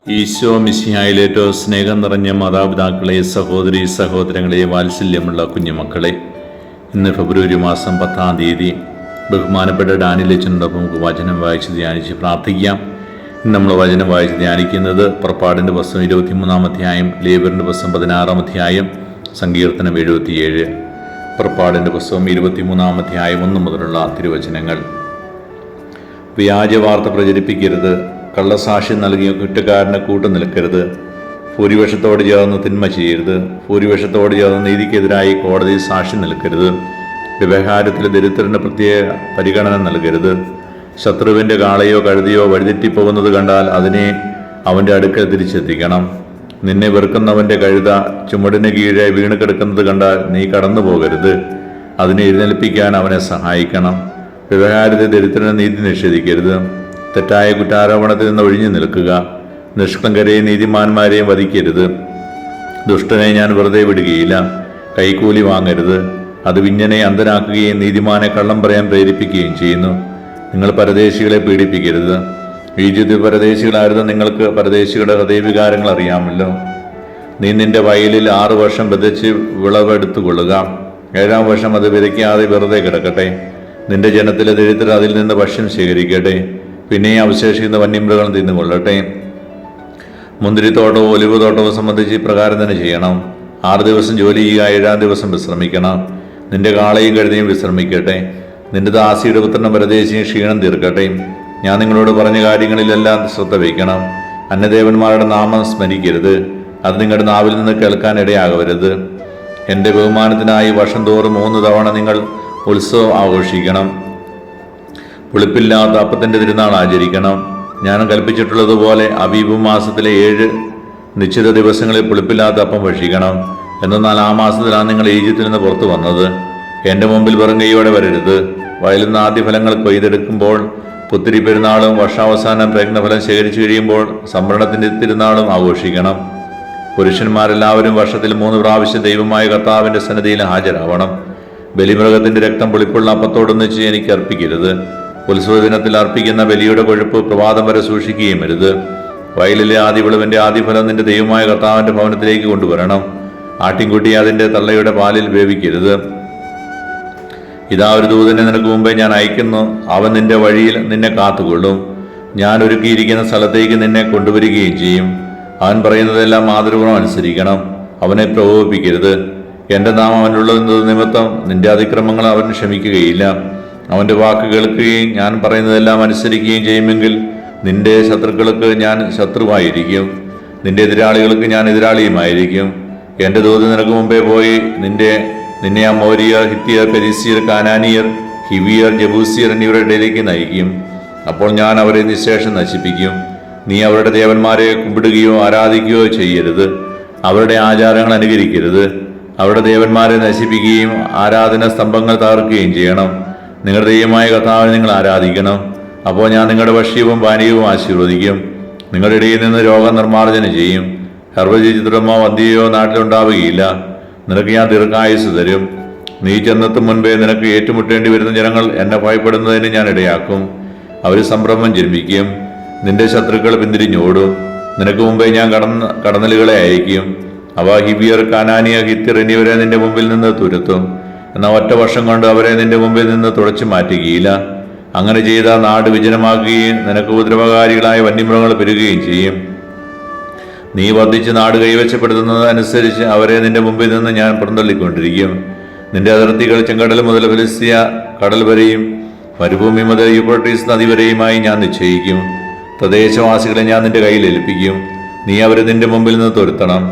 ഈശോ മിശിഹായിൽ ഏറ്റവും സ്നേഹം നിറഞ്ഞ മാതാപിതാക്കളെ, സഹോദരി സഹോദരങ്ങളെ, വാത്സല്യമുള്ള കുഞ്ഞുമക്കളെ, ഇന്ന് ഫെബ്രുവരി മാസം 10-ാം തീയതി ബഹുമാനപ്പെട്ട ഡാനിയലച്ചനോടൊപ്പം നമുക്ക് വചനം വായിച്ച് ധ്യാനിച്ച് പ്രാർത്ഥിക്കാം. ഇന്ന് നമ്മൾ വചനം വായിച്ച് ധ്യാനിക്കുന്നത് പുറപ്പാടിൻ്റെ പുസ്തകം 23-ാം അധ്യായം, ലേവ്യറിൻ്റെ പുസ്തകം 16-ാം അധ്യായം, സങ്കീർത്തനം 77. പുറപ്പാടിൻ്റെ പുസ്തകം 23-ാം അധ്യായം 1 മുതലുള്ള തിരുവചനങ്ങൾ. വ്യാജവാർത്ത പ്രചരിപ്പിക്കരുത്, കള്ളസാക്ഷ്യം നൽകിയ കുറ്റക്കാരന് കൂട്ടു നിൽക്കരുത്, ഭൂരിപക്ഷത്തോട് ചേർന്ന് തിന്മ ചെയ്യരുത്, ഭൂരിപക്ഷത്തോട് ചേർന്ന് നീതിക്കെതിരായി കോടതിയിൽ സാക്ഷ്യം നിൽക്കരുത്, വ്യവഹാരത്തിൽ ദരിദ്രന് പ്രത്യേക പരിഗണന നൽകരുത്, ശത്രുവിൻ്റെ കാളയോ കഴുതിയോ വഴിതെറ്റിപ്പോകുന്നത് കണ്ടാൽ അതിനെ അവൻ്റെ അടുക്കൽ തിരിച്ചെത്തിക്കണം, നിന്നെ വെറുക്കുന്നവൻ്റെ കഴുത ചുമടിന് കീഴെ വീണ് കിടക്കുന്നത് കണ്ടാൽ നീ കടന്നു പോകരുത്, അതിനെ എഴുന്നേൽപ്പിക്കാൻ അവനെ സഹായിക്കണം, വ്യവഹാരത്തിൽ ദരിദ്രന് നീതി നിഷേധിക്കരുത്, തെറ്റായ കുറ്റാരോപണത്തിൽ നിന്ന് ഒഴിഞ്ഞു നിൽക്കുക, നിഷ്കളങ്കരെയും നീതിമാന്മാരെയും വധിക്കരുത്, ദുഷ്ടനെ ഞാൻ വെറുതെ വിടുകയില്ല, കൈക്കൂലി വാങ്ങരുത്, അത് വിഞ്ഞനെ അന്ധനാക്കുകയും നീതിമാനെ കള്ളം പറയാൻ പ്രേരിപ്പിക്കുകയും ചെയ്യുന്നു. നിങ്ങൾ പരദേശികളെ പീഡിപ്പിക്കരുത്. ഈജിപ്തിൽ പരദേശികളായിരുന്നു നിങ്ങൾക്ക് പരദേശികളുടെ ഹൃദയവികാരങ്ങൾ അറിയാമല്ലോ. നീ നിന്റെ വയലിൽ 6 വർഷം വിതച്ച് വിളവെടുത്തുകൊള്ളുക, 7-ാം വർഷം അത് വിതയ്ക്കാതെ വെറുതെ കിടക്കട്ടെ, നിന്റെ ജനത്തിലെ ദരിദ്രർ അതിൽ നിന്ന് ഭക്ഷ്യം ശേഖരിക്കട്ടെ, പിന്നെ അവശേഷിക്കുന്ന വന്യമൃഗങ്ങൾ തിന്നുകൊള്ളട്ടെ. മുന്തിരിത്തോട്ടവും ഒലിവ് തോട്ടവും സംബന്ധിച്ച് ഇപ്രകാരം തന്നെ ചെയ്യണം. 6 ദിവസം ജോലി ചെയ്യുക, 7-ാം ദിവസം വിശ്രമിക്കണം. നിന്റെ കാളയും കഴുതയും വിശ്രമിക്കട്ടെ, നിന്റെ ദാസിയുടെ പുത്രനും പരദേശിയും ക്ഷീണം തീർക്കട്ടെ. ഞാൻ നിങ്ങളോട് പറഞ്ഞ കാര്യങ്ങളിലെല്ലാം ശ്രദ്ധ വയ്ക്കണം. അന്യദേവന്മാരുടെ നാമം സ്മരിക്കരുത്, അത് നിങ്ങളുടെ നാവിൽ നിന്ന് കേൾക്കാൻ ഇടയാകരുത്. എൻ്റെ ബഹുമാനത്തിനായി വർഷം തോറും 3 തവണ നിങ്ങൾ ഉത്സവം ആഘോഷിക്കണം. പുളിപ്പില്ലാത്ത അപ്പത്തിൻ്റെ തിരുനാൾ ആചരിക്കണം. ഞാൻ കൽപ്പിച്ചിട്ടുള്ളതുപോലെ അബീബ് മാസത്തിലെ 7 നിശ്ചിത ദിവസങ്ങളിൽ പുളിപ്പില്ലാത്ത അപ്പം ഭക്ഷിക്കണം. എന്നാൽ ആ മാസത്തിലാണ് നിങ്ങൾ ഈജിപ്തിൽ നിന്ന് പുറത്തു വന്നത്. എൻ്റെ മുമ്പിൽ വെറും കൈയോടെ വരരുത്. വയലിൽ നിന്ന് ആദ്യ ഫലങ്ങൾ കൊയ്തെടുക്കുമ്പോൾ, പുത്തിരി പെരുന്നാളും വർഷാവസാനം പ്രയത്നഫലം ശേഖരിച്ചു കഴിയുമ്പോൾ സംഭരണത്തിൻ്റെ തിരുനാളും ആഘോഷിക്കണം. പുരുഷന്മാരെല്ലാവരും വർഷത്തിൽ 3 പ്രാവശ്യം ദൈവമായ കർത്താവിൻ്റെ സന്നിധിയിൽ ഹാജരാവണം. ബലിമൃഗത്തിൻ്റെ രക്തം പുളിപ്പുള്ള അപ്പത്തോടൊന്നിച്ച് എനിക്ക് അർപ്പിക്കരുത്. ഉത്സവ ദിനത്തിൽ അർപ്പിക്കുന്ന ബലിയുടെ കൊഴുപ്പ് പ്രഭാതം വരെ സൂക്ഷിക്കുകയും അരുത്. വയലിലെ ആദ്യവിളവിൻ്റെ ആദ്യഫലം നിന്റെ ദൈവമായ കർത്താവിൻ്റെ ഭവനത്തിലേക്ക് കൊണ്ടുവരണം. ആട്ടിൻകുട്ടിയെ അതിൻ്റെ തള്ളയുടെ പാലിൽ വേവിക്കരുത്. ഇതാ, ഒരു ദൂതനെ നിനക്ക് മുമ്പേ ഞാൻ അയക്കുന്നു. അവൻ നിന്റെ വഴിയിൽ നിന്നെ കാത്തുകൊള്ളും. ഞാൻ ഒരുക്കിയിരിക്കുന്ന സ്ഥലത്തേക്ക് നിന്നെ കൊണ്ടുവരികയും ചെയ്യും. അവൻ പറയുന്നതെല്ലാം ആദരപൂർവ്വം അനുസരിക്കണം. അവനെ പ്രകോപിപ്പിക്കരുത്. എൻ്റെ നാമം അവനുള്ളത് നിമിത്തം നിന്റെ അതിക്രമങ്ങൾ അവൻ ക്ഷമിക്കുകയില്ല. അവൻ്റെ വാക്ക് കേൾക്കുകയും ഞാൻ പറയുന്നതെല്ലാം അനുസരിക്കുകയും ചെയ്യുമെങ്കിൽ നിന്റെ ശത്രുക്കൾക്ക് ഞാൻ ശത്രുവായിരിക്കും, നിന്റെ എതിരാളികൾക്ക് ഞാൻ എതിരാളിയുമായിരിക്കും. എൻ്റെ ദൂതൻ നിനക്ക് മുമ്പേ പോയി നിന്നെ അമോരിയർ, ഹിത്യർ, പെരിസിയർ, കാനാനിയർ, ഹിവിയർ, ജബൂസിയർ എന്നിവരുടെ ഇടയിലേക്ക് നയിക്കും. അപ്പോൾ ഞാൻ അവരെ നിശേഷം നശിപ്പിക്കും. നീ അവരുടെ ദേവന്മാരെ കുമ്പിടുകയോ ആരാധിക്കുകയോ ചെയ്യരുത്. അവരുടെ ആചാരങ്ങൾ അനുകരിക്കരുത്. അവരുടെ ദേവന്മാരെ നശിപ്പിക്കുകയും ആരാധന സ്തംഭങ്ങൾ തകർക്കുകയും ചെയ്യണം. നിങ്ങളുടെ ദൈവമായ കർത്താവിനെ നിങ്ങൾ ആരാധിക്കണം. അപ്പോൾ ഞാൻ നിങ്ങളുടെ ഭക്ഷ്യവും പാനീയവും ആശീർവദിക്കും. നിങ്ങളുടെ ഇടയിൽ നിന്ന് രോഗനിർമ്മാർജ്ജനം ചെയ്യും. സർവ്വചിത്രമോ വന്ധ്യയോ നാട്ടിലുണ്ടാവുകയില്ല. നിനക്ക് ഞാൻ ദീർഘായുസ് തരും. നീ ചെന്നെത്തും മുൻപേ നിനക്ക് ഏറ്റുമുട്ടേണ്ടി വരുന്ന ജനങ്ങൾ എന്നെ ഭയപ്പെടുന്നതിന് ഞാൻ ഇടയാക്കും. അവർ സംഭ്രമം ജന്മിക്കും. നിന്റെ ശത്രുക്കൾ പിന്തിരിഞ്ഞോടും. നിനക്ക് മുമ്പേ ഞാൻ കടന്നലുകളെ അയക്കും. അവ ഹിവിയർ, കാനാനിയർ, ഹിത്യർ എന്നിവരെ നിന്റെ മുമ്പിൽ നിന്ന് തുരത്തും. എന്നാൽ 1 വർഷം കൊണ്ട് അവരെ നിന്റെ മുമ്പിൽ നിന്ന് തുടച്ചു മാറ്റുകയില്ല. അങ്ങനെ ചെയ്താൽ നാട് വിജനമാക്കുകയും നിനക്ക് ഉപദ്രവകാരികളായ വന്യമൃഗങ്ങൾ പെരുകുകയും ചെയ്യും. നീ വർദ്ധിച്ച് നാട് കൈവശപ്പെടുത്തുന്നതനുസരിച്ച് അവരെ നിന്റെ മുമ്പിൽ നിന്ന് ഞാൻ പുറന്തള്ളിക്കൊണ്ടിരിക്കും. നിന്റെ അതിർത്തികൾ ചെങ്കടൽ മുതൽ ഫിലിസ്തീയ കടൽ വരെയും മരുഭൂമി മുതൽ യൂഫ്രട്ടീസ് നദി വരെയുമായി ഞാൻ നിശ്ചയിക്കും. പ്രദേശവാസികളെ ഞാൻ നിന്റെ കയ്യിൽ ഏൽപ്പിക്കും. നീ അവരെ നിന്റെ മുമ്പിൽ നിന്ന് തുരത്തണം.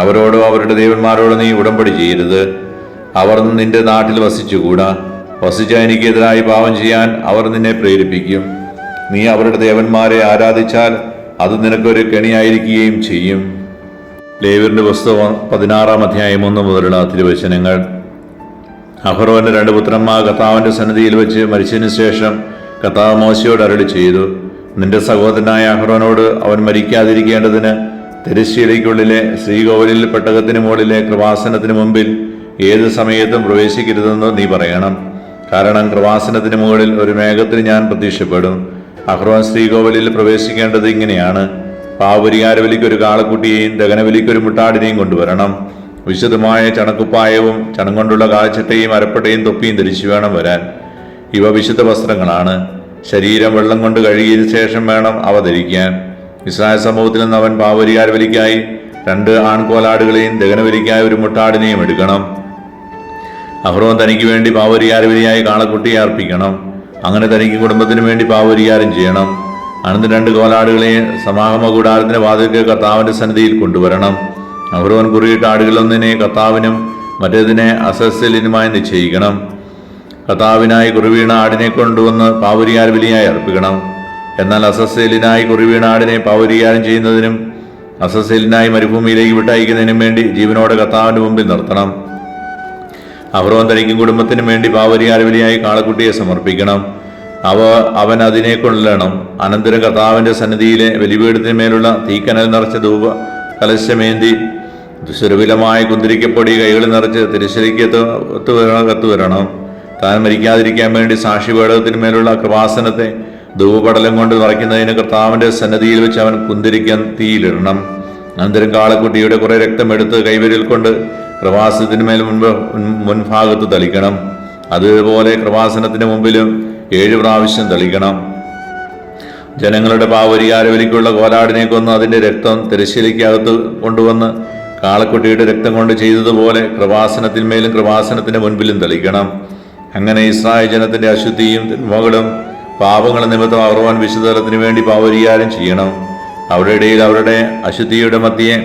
അവരോടോ അവരുടെ ദേവന്മാരോടോ നീ ഉടമ്പടി ചെയ്യരുത്. അവർ നിന്റെ നാട്ടിൽ വസിച്ചുകൂടാ. വസിച്ച എനിക്കെതിരായി പാപം ചെയ്യാൻ അവർ നിന്നെ പ്രേരിപ്പിക്കും. നീ അവരുടെ ദേവന്മാരെ ആരാധിച്ചാൽ അത് നിനക്കൊരു കെണിയായിരിക്കുകയും ചെയ്യും. ലേവ്യറിന്റെ പുസ്തകം 16-ാം അധ്യായം 1 മുതലുള്ള തിരുവചനങ്ങൾ. അഹറോന്റെ 2 പുത്രന്മാർ കർത്താവിന്റെ സന്നിധിയിൽ വെച്ച് മരിച്ചതിനു ശേഷം കർത്താവ് മോശയോട് അരുളി ചെയ്തു, നിന്റെ സഹോദരനായ അഹറോനോട് അവൻ മരിക്കാതിരിക്കേണ്ടതിന് തിരശ്ശീലയ്ക്കുള്ളിലെ ശ്രീകോവിലിൽ പെട്ടകത്തിന് മുകളിലെ കൃപാസനത്തിന് മുമ്പിൽ ഏത് സമയത്തും പ്രവേശിക്കരുതെന്ന് നീ പറയണം. കാരണം കൃപാസനത്തിന് മുകളിൽ ഒരു മേഘത്തിന് ഞാൻ പ്രത്യക്ഷപ്പെടും. അഹ്റോൻ ശ്രീകോവിലിൽ പ്രവേശിക്കേണ്ടത് ഇങ്ങനെയാണ്: പാവപരിഹാരബലിക്ക് ഒരു കാളക്കുട്ടിയെയും ദഹനബലിക്ക് ഒരു മുട്ടാടിനെയും കൊണ്ടുവരണം. വിശുദ്ധമായ ചണക്കുപ്പായവും ചണം കൊണ്ടുള്ള കാൽച്ചട്ടയും അരപ്പട്ടയും തൊപ്പിയും ധരിച്ചു വേണം വരാൻ. ഇവ വിശുദ്ധ വസ്ത്രങ്ങളാണ്. ശരീരം വെള്ളം കൊണ്ട് കഴുകിയതിനു ശേഷം വേണം അവ ധരിക്കാൻ. ഇസ്രായേൽ സമൂഹത്തിൽ നിന്ന് അവൻ പാവപരിഹാരബലിക്കായി 2 ആൺകോലാടുകളെയും ദഹനബലിക്കായി ഒരു മുട്ടാടിനെയും എടുക്കണം. അഹ്റോൻ തനിക്ക് വേണ്ടി പാവപരിഹാരബലിയായി കാളക്കുട്ടിയെ അർപ്പിക്കണം. അങ്ങനെ തനിക്ക് കുടുംബത്തിനു വേണ്ടി പാവപരിഹാരം ചെയ്യണം. അനന്തരം 2 കോലാടുകളെയും സമാഗമ കൂടാരത്തിന്റെ വാതിൽക്ക് കർത്താവിന്റെ സന്നിധിയിൽ കൊണ്ടുവരണം. അഹ്റോൻ കുറിയിട്ട ആടുകളൊന്നിനെ കർത്താവിനും മറ്റേതിനെ അസസ്സലിനുമായി നിശ്ചയിക്കണം. കർത്താവിനായി കുറിവീണ ആടിനെ കൊണ്ടുവന്ന് പാവപരിഹാരബലിയായി അർപ്പിക്കണം. എന്നാൽ അസസ്സേലിനായി കുറിവീണ ആടിനെ പാവപരിഹാരം ചെയ്യുന്നതിനും അസസ്സേലിനായി മരുഭൂമിയിലേക്ക് വിട്ടയക്കുന്നതിനും വേണ്ടി ജീവനോടെ കർത്താവിന്റെ മുമ്പിൽ നിർത്തണം. അഹ്റോൻ തനിക്കും കുടുംബത്തിനും വേണ്ടി പാവപരിഹാരബലിയായി കാളക്കുട്ടിയെ സമർപ്പിക്കണം. അവൻ അതിനെ കൊള്ളണം. അനന്തരം കർത്താവിന്റെ സന്നിധിയിലെ ബലിപീഠത്തിന്മേലുള്ള തീക്കനൽ നിറച്ച ധൂപ കലശമേന്തി സുരവിലമായ കുന്തിരിക്കപ്പൊടി കൈകളിൽ നിറച്ച് തിരുശരിക്ക് കത്തുവരണം. താൻ മരിക്കാതിരിക്കാൻ വേണ്ടി സാക്ഷിപേടകത്തിന്മേലുള്ള കൃപാസനത്തെ ധൂപപടലം കൊണ്ട് നിറയ്ക്കുന്നതിന് കർത്താവിന്റെ സന്നിധിയിൽ വെച്ച് അവൻ കുന്തിരിക്കാൻ തീയിലിടണം. അനന്തരം കാളക്കുട്ടിയുടെ കുറെ രക്തം എടുത്ത് കൈവരിൽ കൊണ്ട് കൃപാസനത്തിന്മേൽ മുൻഭാഗത്ത് തളിക്കണം. അതുപോലെ കൃപാസനത്തിന് മുമ്പിലും 7 പ്രാവശ്യം തളിക്കണം. ജനങ്ങളുടെ പാവപരിഹാരബലിക്കുള്ള കോലാടിനെ കൊന്ന് അതിന്റെ രക്തം തിരശ്ശീലയ്ക്കകത്ത് കൊണ്ടുവന്ന് കാളക്കുട്ടിയുടെ രക്തം കൊണ്ട് ചെയ്തതുപോലെ കൃപാസനത്തിന്മേലും കൃപാസനത്തിന്റെ മുൻപിലും തളിക്കണം. അങ്ങനെ ഇസ്രായേൽ ജനത്തിന്റെ അശുദ്ധിയും തിന്മകളും പാപങ്ങളും നിമിത്തം അഹ്റോൻ വിശുദ്ധതലത്തിനു വേണ്ടി പാവപരിഹാരം ചെയ്യണം. അവരുടെ ഇടയിൽ അവരുടെ അശുദ്ധിയുടെ മധ്യേ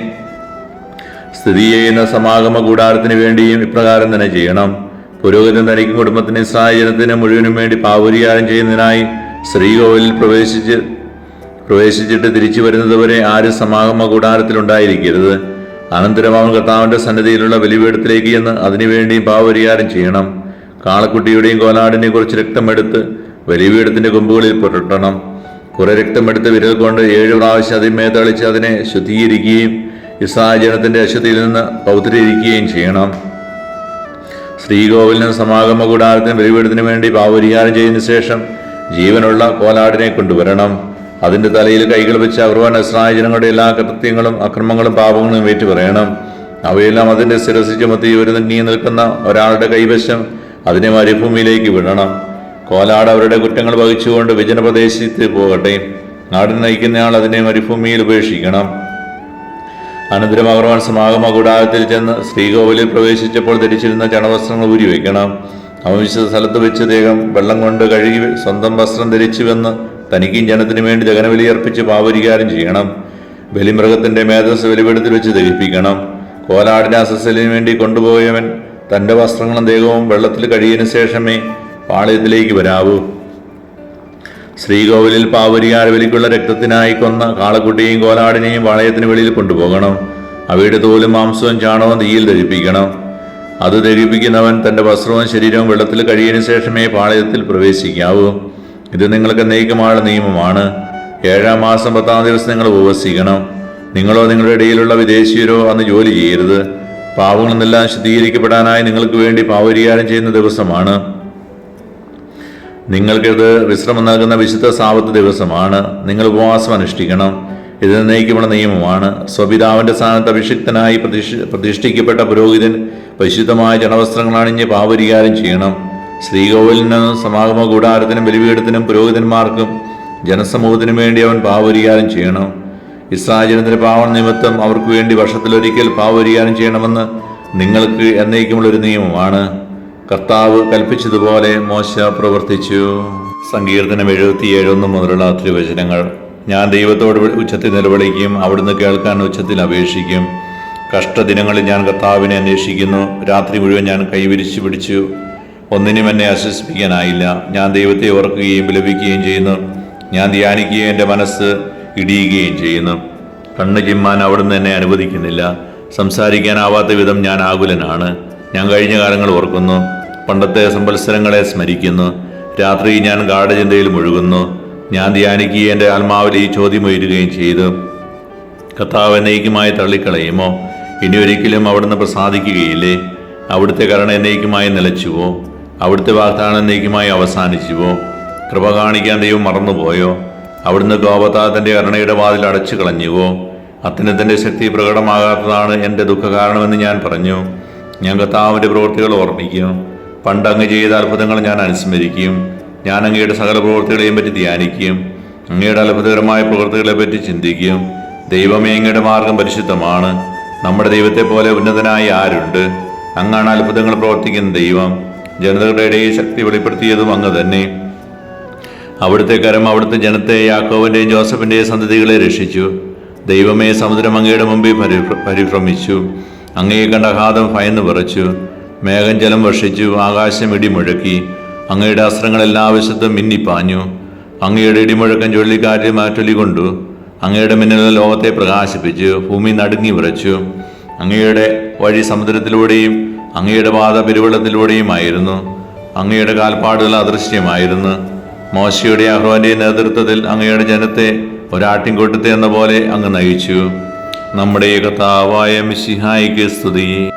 സ്ഥിതി ചെയ്യുന്ന സമാഗമ കൂടാരത്തിന് വേണ്ടിയും ഇപ്രകാരം തന്നെ ചെയ്യണം. പുരോഹിതൻ തനിക്കും കുടുംബത്തിന് ഇസ്രായേൽ ജനത്തിന് മുഴുവനും വേണ്ടി പാവപരിഹാരം ചെയ്യുന്നതിനായി ശ്രീകോവിലിൽ പ്രവേശിച്ചിട്ട് തിരിച്ചു വരുന്നതുവരെ ആരും സമാഗമ കൂടാരത്തിൽ ഉണ്ടായിരിക്കരുത്. അനന്തരം അവൻ കർത്താവിന്റെ സന്നിധിയിലുള്ള ബലിപീഠത്തിലേക്ക് ചെന്ന് അതിനുവേണ്ടിയും പാവപരിഹാരം ചെയ്യണം. കാളക്കുട്ടിയുടെയും കോലാടിനെയും കുറച്ച് രക്തമെടുത്ത് ബലിപീഠത്തിന്റെ കൊമ്പുകളിൽ പുരട്ടണം. കുറെ രക്തമെടുത്ത് വിരൽ കൊണ്ട് 7 പ്രാവശ്യം അതിന്മേ തളിച്ച് അതിനെ ശുദ്ധീകരിക്കുകയും ഇസ്രായേൽ ജനത്തിന്റെ അശുദ്ധിയിൽ നിന്ന് പൗത്രീകരിക്കുകയും ചെയ്യണം. ശ്രീകോവിലിന് സമാഗമ കൂടാരത്തിന് ബലിപീഠത്തിന് വേണ്ടി പാവപരിഹാരം ചെയ്തതിനു ശേഷം ജീവനുള്ള കോലാടിനെ കൊണ്ടുവരണം. അതിന്റെ തലയിൽ കൈകൾ വെച്ച് അഹ്റോൻ ഇസ്രായേൽ ജനങ്ങളുടെ എല്ലാ കൃത്യങ്ങളും അക്രമങ്ങളും പാപങ്ങളും ഏറ്റുപറയണം. അവയെല്ലാം അതിന്റെ ശിരസ് ചുമത്തി ഒരു നീ നിൽക്കുന്ന ഒരാളുടെ കൈവശം അതിനെ മരുഭൂമിയിലേക്ക് വിടണം. കോലാട് അവരുടെ കുറ്റങ്ങൾ വഹിച്ചുകൊണ്ട് വിജനപ്രദേശത്ത് പോകട്ടെ. നാടിന് നയിക്കുന്നയാൾ അതിനെ മരുഭൂമിയിൽ ഉപേക്ഷിക്കണം. അനന്തരം അഹ്റോൻ സമാഗമ കൂടാരത്തിൽ ചെന്ന് ശ്രീകോവിലിൽ പ്രവേശിച്ചപ്പോൾ ധരിച്ചിരുന്ന ചണവസ്ത്രങ്ങൾ ഊരിവെക്കണം. അവൻ വിശുദ്ധ സ്ഥലത്ത് വെച്ച് ദേഹം വെള്ളം കൊണ്ട് കഴുകി സ്വന്തം വസ്ത്രം ധരിച്ചുവെന്ന് തനിക്കും ജനത്തിനു വേണ്ടി ദഹനബലി അർപ്പിച്ച് പാവപരിഹാരം ചെയ്യണം. ബലിമൃഗത്തിന്റെ മേധസ് ബലിപീഠത്തിൽ വെച്ച് ദഹിപ്പിക്കണം. കോലാടിനെ അസസ്സലിന് വേണ്ടി കൊണ്ടുപോയവൻ തന്റെ വസ്ത്രങ്ങളും ദേഹവും വെള്ളത്തിൽ കഴുകിയതിനു ശേഷമേ പാളയത്തിലേക്ക് വരാവൂ. ശ്രീകോവിലിൽ പാവപരിഹാരബലിക്കുള്ള രക്തത്തിനായി കൊന്ന കാളക്കുട്ടിയെയും കോലാടിനെയും പാളയത്തിന് വെളിയിൽ കൊണ്ടുപോകണം. അവയുടെ തോലും മാംസവും ചാണകവും തീയിൽ ദഹിപ്പിക്കണം. അത് ദഹിപ്പിക്കുന്നവൻ തന്റെ വസ്ത്രവും ശരീരവും വെള്ളത്തിൽ കഴുകിയതിനു ശേഷമേ പാളയത്തിൽ പ്രവേശിക്കാവൂ. ഇത് നിങ്ങൾക്ക് എന്നേക്കുമുള്ള നിയമമാണ്. 7-ാം മാസം 10-ാം ദിവസം നിങ്ങൾ ഉപവസിക്കണം. നിങ്ങളോ നിങ്ങളുടെ ഇടയിലുള്ള വിദേശീയരോ അന്ന് ജോലി ചെയ്യരുത്. പാവങ്ങളിൽ നിന്നെല്ലാം ശുദ്ധീകരിക്കപ്പെടാനായി നിങ്ങൾക്ക് വേണ്ടി പാവപരിഹാരം ചെയ്യുന്ന ദിവസമാണ്. നിങ്ങൾക്കിത് വിശ്രമം നൽകുന്ന വിശുദ്ധ സാബത്ത് ദിവസമാണ്. നിങ്ങൾ ഉപവാസം അനുഷ്ഠിക്കണം. ഇത് എന്നേക്കുമുള്ള നിയമമാണ്. സ്വപിതാവിന്റെ സ്ഥാനത്ത് അഭിഷിക്തനായി പ്രതിഷ്ഠിക്കപ്പെട്ട പുരോഹിതൻ പരിശുദ്ധമായ ജനവസ്ത്രങ്ങൾ അണിഞ്ഞ് പാവപരിഹാരം ചെയ്യണം. ശ്രീകോവിലിനും സമാഗമ കൂടാരത്തിനും ബലിപീഠത്തിനും പുരോഹിതന്മാർക്കും ജനസമൂഹത്തിനും വേണ്ടി അവൻ പാവപരിഹാരം ചെയ്യണം. ഇസ്രായേൽ ജനത്തിന്റെ പാവം നിമിത്തം അവർക്ക് വേണ്ടി വർഷത്തിലൊരിക്കൽ പാവപരിഹാരം ചെയ്യണമെന്ന് നിങ്ങൾക്ക് എന്നേക്കുമുള്ള ഒരു നിയമമാണ്. കർത്താവ് കൽപ്പിച്ചതുപോലെ മോശ പ്രവർത്തിച്ചു. സങ്കീർത്തനം 77 മുതലുള്ള തിരുവചനങ്ങൾ. ഞാൻ ദൈവത്തോട് ഉച്ചത്തിൽ നിലവിളിക്കും, അവിടുന്ന് കേൾക്കാൻ ഉച്ചത്തിൽ അപേക്ഷിക്കും. കഷ്ടദിനങ്ങളിൽ ഞാൻ കർത്താവിനെ അന്വേഷിക്കുന്നു. രാത്രി മുഴുവൻ ഞാൻ കൈവിരിച്ചു പിടിച്ചു, ഒന്നിനും എന്നെ ആശ്വസിപ്പിക്കാനായില്ല. ഞാൻ ദൈവത്തെ ഓർക്കുകയും വിലപിക്കുകയും ചെയ്യുന്നു. ഞാൻ ധ്യാനിക്കുകയും എൻ്റെ മനസ്സ് ഇടിയുകയും ചെയ്യുന്നു. കണ്ണ് ചിമ്മാൻ അവിടുന്ന് എന്നെ അനുവദിക്കുന്നില്ല. സംസാരിക്കാനാവാത്ത വിധം ഞാൻ ആകുലനാണ്. ഞാൻ കഴിഞ്ഞ കാലങ്ങൾ ഓർക്കുന്നു, പണ്ടത്തെ സംവത്സരങ്ങളെ സ്മരിക്കുന്നു. രാത്രി ഞാൻ ഗാഢചിന്തയിൽ മുഴുകുന്നു. ഞാൻ ധ്യാനിക്കുകയും എൻ്റെ ആത്മാവിൽ ഈ ചോദ്യം ഉയരുകയും ചെയ്തു: കർത്താവ് എന്നേക്കുമായി തള്ളിക്കളയുമോ? ഇനി ഒരിക്കലും അവിടുന്ന് പ്രസാദിക്കുകയില്ലേ? അവിടുത്തെ കരുണ എന്നേക്കുമായി നിലച്ചുവോ? അവിടുത്തെ വാഗ്ദാനം എന്നേക്കുമായി അവസാനിച്ചുവോ? കൃപ കാണിക്കാൻ ദൈവം മറന്നുപോയോ? അവിടുന്ന് കോപത്താൽ തന്റെ കരുണയുടെ വാതിൽ അടച്ചു കളഞ്ഞുവോ? അത്യുന്നതന്റെ ശക്തി പ്രകടമാകാത്തതാണ് എൻ്റെ ദുഃഖകാരണമെന്ന് ഞാൻ പറഞ്ഞു. ഞാൻ കർത്താവിന്റെ പ്രവൃത്തികൾ ഓർമ്മിക്കും. പണ്ട് അങ്ങ് ചെയ്ത അത്ഭുതങ്ങൾ ഞാൻ അനുസ്മരിക്കും. ഞാൻ അങ്ങയുടെ സകല പ്രവൃത്തികളെയും പറ്റി ധ്യാനിക്കും. അങ്ങയുടെ അത്ഭുതകരമായ പ്രവൃത്തികളെ പറ്റി ചിന്തിക്കും. ദൈവമേ, അങ്ങയുടെ മാർഗം പരിശുദ്ധമാണ്. നമ്മുടെ ദൈവത്തെ പോലെ ഉന്നതനായി ആരുണ്ട്? അങ്ങാണ് അത്ഭുതങ്ങൾ പ്രവർത്തിക്കുന്ന ദൈവം. ജനതകളുടെ ഇടയിൽ ശക്തി വെളിപ്പെടുത്തിയതും അങ്ങ് തന്നെ. അവിടുത്തെ കരം അവിടുത്തെ ജനത്തെ, യാക്കോബിന്റെയും ജോസഫിന്റെയും സന്തതികളെ രക്ഷിച്ചു. ദൈവമേ, സമുദ്രം അങ്ങയുടെ മുമ്പിൽ പരിഭ്രമിച്ചു. അങ്ങയെ കണ്ട അഗാധം ഭയന്ന് വിറച്ചു. മേഘം ജലം വർഷിച്ചു, ആകാശം ഇടിമുഴക്കി. അങ്ങയുടെ അസ്ത്രങ്ങൾ എല്ലാ വശത്തും മിന്നിപ്പാഞ്ഞു. അങ്ങയുടെ ഇടിമുഴക്കം ചുഴലിക്കാറ്റ് മാറ്റൊലികൊണ്ടു. അങ്ങയുടെ മിന്നൽ ലോകത്തെ പ്രകാശിപ്പിച്ചു. ഭൂമി നടുങ്ങി വിറച്ചു. അങ്ങയുടെ വഴി സമുദ്രത്തിലൂടെയും അങ്ങയുടെ പാത പെരുവെള്ളത്തിലൂടെയുമായിരുന്നു. അങ്ങയുടെ കാൽപ്പാടുകൾ അദൃശ്യമായിരുന്നു. മോശയുടെ അഹ്റോന്റെ നേതൃത്വത്തിൽ അങ്ങയുടെ ജനത്തെ ഒരാട്ടിൻകൂട്ടത്തെ എന്ന പോലെ അങ്ങ് നയിച്ചു. നമ്മുടെ കർത്താവായ മിശിഹായിക്ക് സ്തുതി.